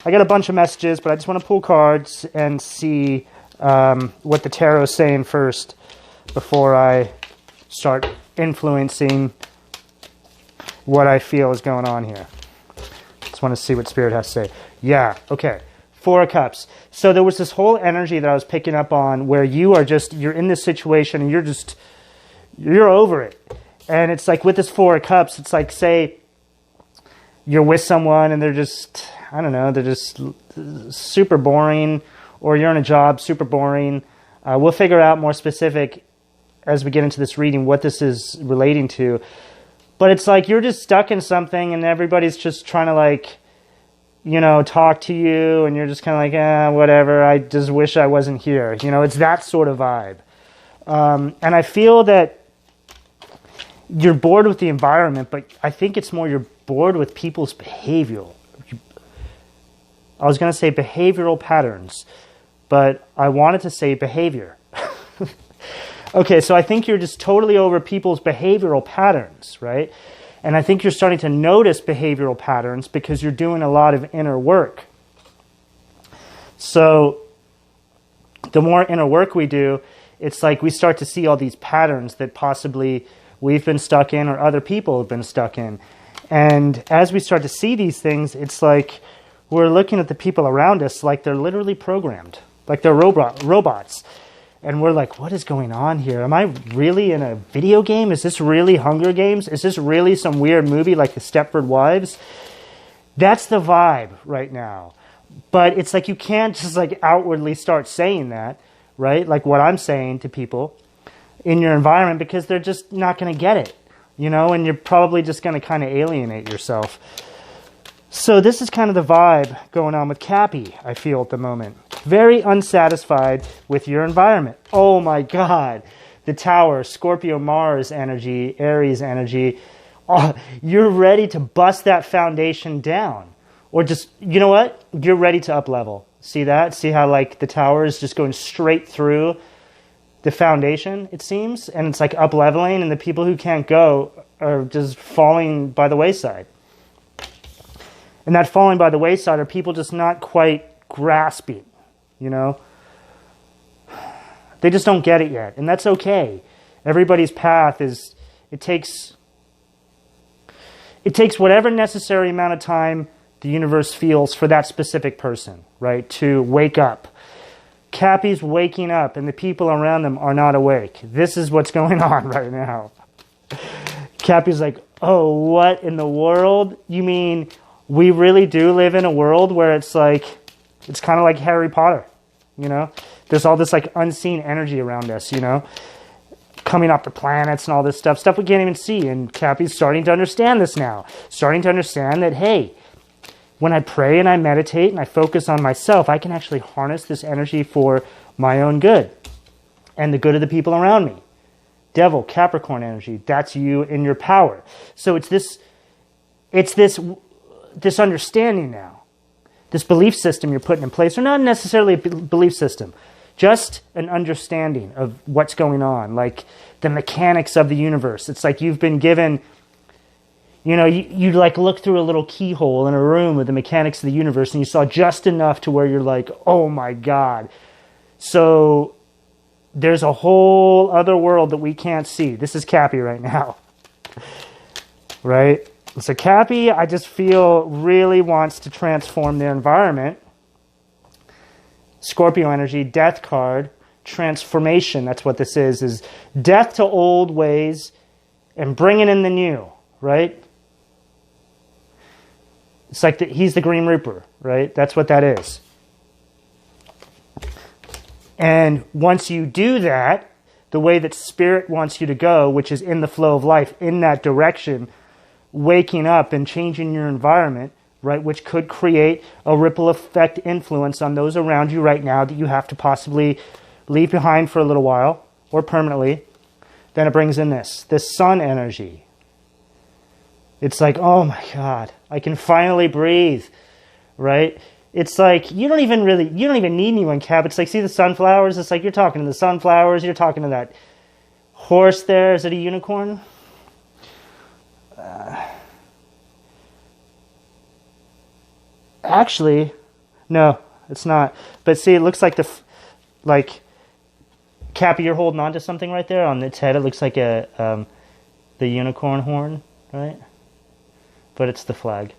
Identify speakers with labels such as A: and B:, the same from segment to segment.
A: I got a bunch of messages, but I just want to pull cards and see what the tarot is saying first before I start influencing what I feel is going on here. Just want to see what Spirit has to say. Yeah, okay. Four of Cups. So there was this whole energy that I was picking up on where you're in this situation and you're over it. And it's like with this Four of Cups, it's like, say you're with someone and they're just, I don't know, they're just super boring, or you're in a job, super boring. We'll figure out more specific as we get into this reading what this is relating to. But it's like you're just stuck in something and everybody's just trying to like, you know, talk to you and you're just kind of like, whatever, I just wish I wasn't here. You know, it's that sort of vibe. And I feel that you're bored with the environment, but I think it's more you're bored with people's behavioral. I was going to say behavioral patterns, but I wanted to say behavior. Okay, so I think you're just totally over people's behavioral patterns, right? And I think you're starting to notice behavioral patterns because you're doing a lot of inner work. So the more inner work we do, it's like we start to see all these patterns that possibly we've been stuck in or other people have been stuck in. And as we start to see these things, it's like we're looking at the people around us like they're literally programmed, like they're robots. And we're like, what is going on here? Am I really in a video game? Is this really Hunger Games? Is this really some weird movie like the Stepford Wives? That's the vibe right now. But it's like you can't just like outwardly start saying that, right? Like what I'm saying to people in your environment, because they're just not going to get it, you know, and you're probably just going to kind of alienate yourself. So this is kind of the vibe going on with Cappy, I feel at the moment. Very unsatisfied with your environment. Oh my God. The Tower, Scorpio, Mars energy, Aries energy. Oh, you're ready to bust that foundation down. Or just, you know what? You're ready to up level. See that? See how like the Tower is just going straight through the foundation, it seems? And it's like up leveling, and the people who can't go are just falling by the wayside. And that falling by the wayside are people just not quite grasping, you know? They just don't get it yet, and that's okay. Everybody's path is, it takes whatever necessary amount of time the universe feels for that specific person, right, to wake up. Cappy's waking up, and the people around them are not awake. This is what's going on right now. Cappy's like, oh, what in the world? You mean we really do live in a world where it's like, it's kind of like Harry Potter, you know? There's all this like unseen energy around us, you know? Coming off the planets and all this stuff we can't even see. And Cappy's starting to understand this now. Starting to understand that, hey, when I pray and I meditate and I focus on myself, I can actually harness this energy for my own good and the good of the people around me. Devil, Capricorn energy, that's you in your power. So it's this understanding now, this belief system you're putting in place, or not necessarily a belief system, just an understanding of what's going on, like the mechanics of the universe. It's like you've been given, you know, you like look through a little keyhole in a room with the mechanics of the universe, and you saw just enough to where you're like, oh my God. So there's a whole other world that we can't see. This is Cappy right now, right? So Cappy, I just feel, really wants to transform their environment. Scorpio energy, death card, transformation. That's what this is death to old ways and bringing in the new, right? It's like he's the Green Reaper, right? That's what that is. And once you do that, the way that Spirit wants you to go, which is in the flow of life, in that direction, waking up and changing your environment, right, which could create a ripple effect influence on those around you right now that you have to possibly leave behind for a little while or permanently, then it brings in this sun energy. It's like, oh my God, I can finally breathe, right? It's like, you don't even need anyone, Cap. It's like, see the sunflowers? It's like you're talking to the sunflowers, you're talking to that horse there. Is it a unicorn? Actually, No, it's not. But see, it looks like like, Cappy, you're holding on to something right there on its head. It looks like the unicorn horn, right? But it's the flag.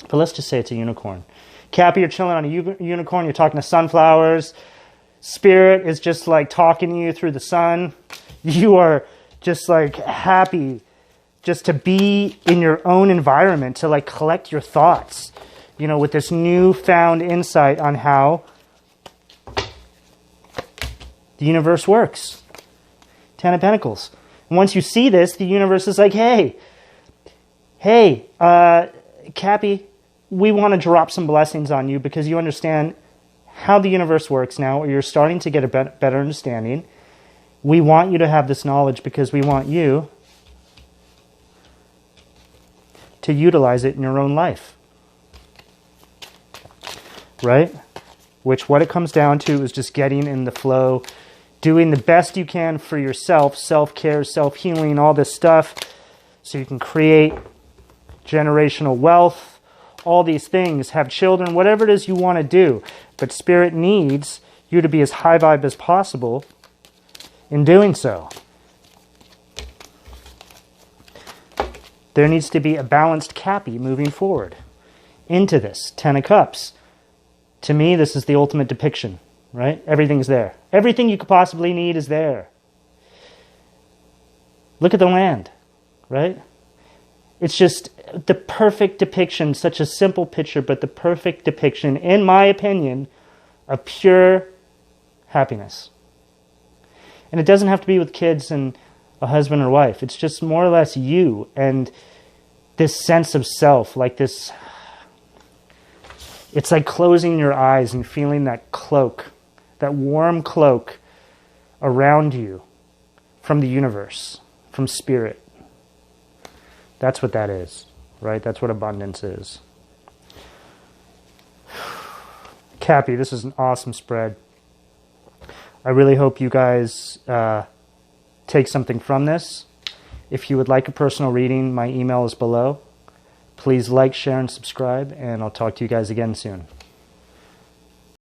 A: But let's just say it's a unicorn. Cappy, you're chilling on a unicorn. You're talking to sunflowers. Spirit is just like talking to you through the sun. You are just like happy just to be in your own environment, to like collect your thoughts, you know, with this newfound insight on how the universe works. Ten of Pentacles. And once you see this, the universe is like, hey, Cappy, we want to drop some blessings on you because you understand how the universe works now, or you're starting to get a better understanding. We want you to have this knowledge because we want you to utilize it in your own life. Right? Which, what it comes down to is just getting in the flow, doing the best you can for yourself, self-care, self-healing, all this stuff, so you can create generational wealth, all these things, have children, whatever it is you want to do. But Spirit needs you to be as high vibe as possible in doing so. There needs to be a balanced Cappy moving forward into this. Ten of Cups. To me, this is the ultimate depiction, right? Everything's there. Everything you could possibly need is there. Look at the land, right? It's just the perfect depiction, such a simple picture, but the perfect depiction, in my opinion, of pure happiness. And it doesn't have to be with kids and a husband or wife. It's just more or less you and this sense of self, like this. It's like closing your eyes and feeling that cloak, that warm cloak around you from the universe, from Spirit. That's what that is, right? That's what abundance is. Cappy, this is an awesome spread. I really hope you guys take something from this. If you would like a personal reading, my email is below. Please like, share, and subscribe, and I'll talk to you guys again soon.